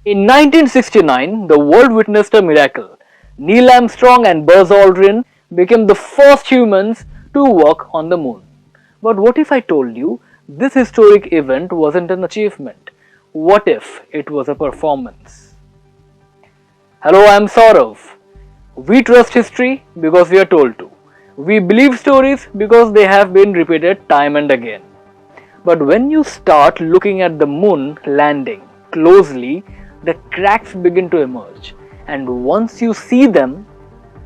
In 1969, the world witnessed a miracle. Neil Armstrong and Buzz Aldrin became the first humans to walk on the moon. But what if I told you this historic event wasn't an achievement? What if it was a performance? Hello, I'm Saurav. We trust history because we are told to. We believe stories because they have been repeated time and again. But when you start looking at the moon landing closely, the cracks begin to emerge. And once you see them,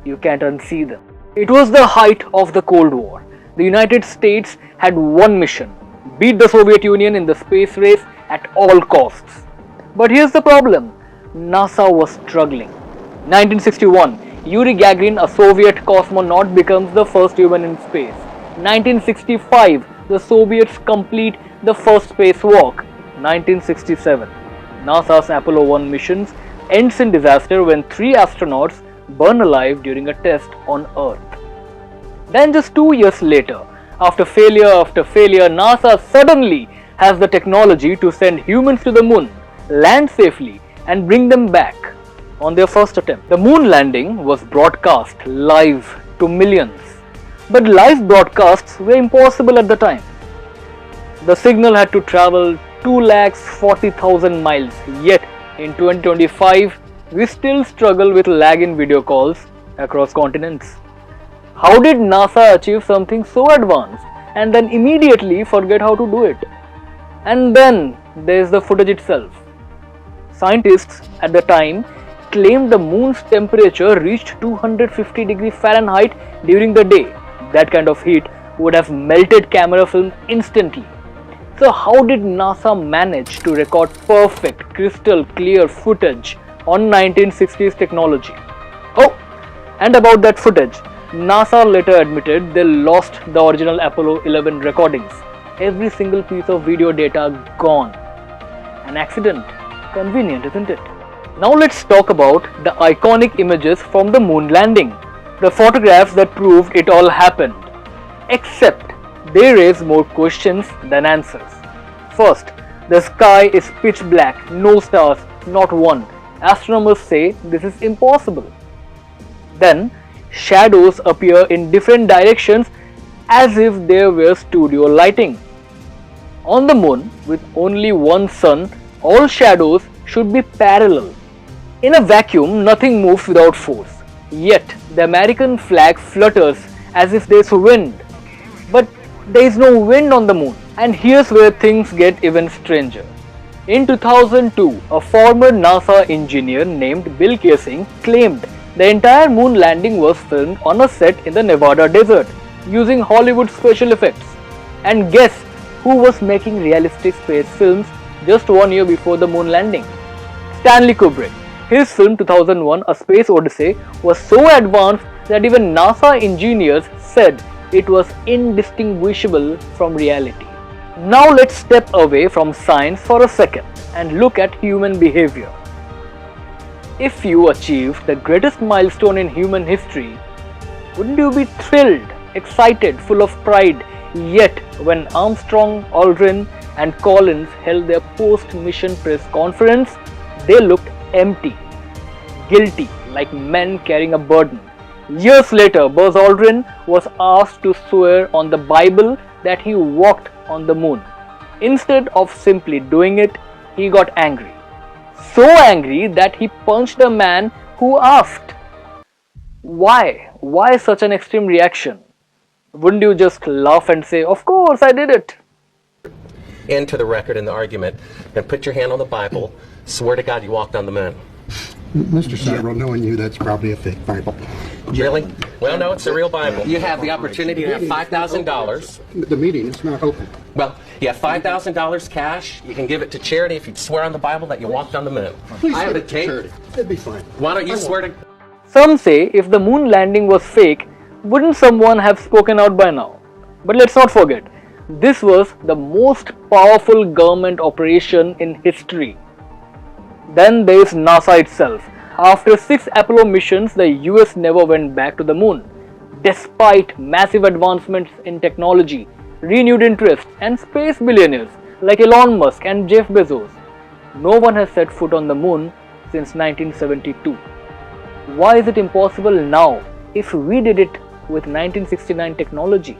you can't unsee them. It was the height of the Cold War. The United States had one mission: beat the Soviet Union in the space race at all costs. But here's the problem: NASA was struggling. 1961, Yuri Gagarin, a Soviet cosmonaut, becomes the first human in space. 1965, the Soviets complete the first spacewalk. 1967, NASA's Apollo 11 missions ends in disaster when 3 astronauts burn alive during a test on Earth. Then just 2 years later, after failure, NASA suddenly has the technology to send humans to the moon, land safely, and bring them back on their first attempt. The moon landing was broadcast live to millions. But live broadcasts were impossible at the time. The signal had to travel 240,000 miles, yet in 2025, we still struggle with lag in video calls across continents. How did NASA achieve something so advanced and then immediately forget how to do it? And then there's the footage itself. Scientists at the time claimed the moon's temperature reached 250 degrees Fahrenheit during the day. That kind of heat would have melted camera film instantly. So how did NASA manage to record perfect, crystal clear footage on 1960s technology? Oh, and about that footage, NASA later admitted they lost the original Apollo 11 recordings. Every single piece of video data gone. An accident. Convenient, isn't it? Now let's talk about the iconic images from the moon landing. The photographs that proved it all happened. Except they raise more questions than answers. First, the sky is pitch black, no stars, not one. Astronomers say this is impossible. Then, shadows appear in different directions as if there were studio lighting. On the moon, with only one sun, all shadows should be parallel. In a vacuum, nothing moves without force. Yet, the American flag flutters as if there's wind. But there is no wind on the moon. And here's where things get even stranger. In 2002, a former NASA engineer named Bill Kaysing claimed the entire moon landing was filmed on a set in the Nevada desert using Hollywood special effects. And guess who was making realistic space films just 1 year before the moon landing? Stanley Kubrick. His film 2001, A Space Odyssey, was so advanced that even NASA engineers said it was indistinguishable from reality. Now let's step away from science for a second and look at human behavior. If you achieved the greatest milestone in human history, wouldn't you be thrilled, excited, full of pride? Yet when Armstrong, Aldrin and Collins held their post-mission press conference, they looked empty, guilty, like men carrying a burden. Years later, Buzz Aldrin was asked to swear on the Bible that he walked on the moon. Instead of simply doing it, he got angry. So angry that he punched the man who asked. Why? Why such an extreme reaction? Wouldn't you just laugh and say, "Of course, I did it"? Into the record in the argument and put your hand on the Bible, swear to God you walked on the moon. Mr. Cyril, knowing you, that's probably a fake Bible. Really? Well, no, it's a real Bible. You have the opportunity to have $5,000. The meeting is not open. Well, you have $5,000 cash. You can give it to charity if you swear on the Bible that you walked on the moon. Please I have give a it to tape. charity. It'd be fine. Why don't you swear to... Some say if the moon landing was fake, wouldn't someone have spoken out by now? But let's not forget, this was the most powerful government operation in history. Then there is NASA itself. After 6 Apollo missions, the US never went back to the moon. Despite massive advancements in technology, renewed interest, and space billionaires like Elon Musk and Jeff Bezos, No one has set foot on the moon since 1972. Why is it impossible now if we did it with 1969 technology?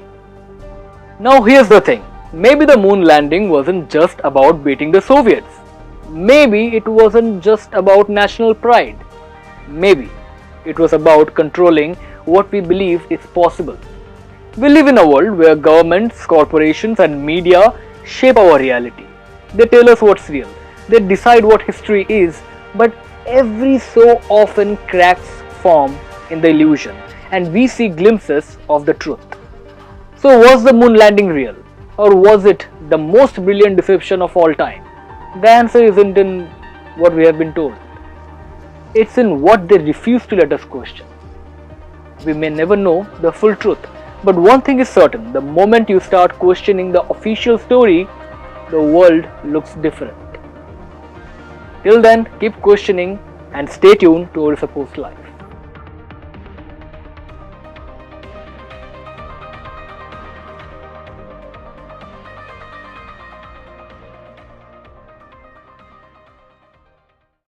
Now here's the thing. Maybe the moon landing wasn't just about beating the Soviets. Maybe it wasn't just about national pride. Maybe it was about controlling what we believe is possible. We live in a world where governments, corporations and media shape our reality. They tell us what's real. They decide what history is, but every so often cracks form in the illusion and we see glimpses of the truth. So was the moon landing real? Or was it the most brilliant deception of all time? The answer isn't in what we have been told. It's in what they refuse to let us question. We may never know the full truth, but one thing is certain: the moment you start questioning the official story, the world looks different. Till then, keep questioning and stay tuned to Orissapost Live.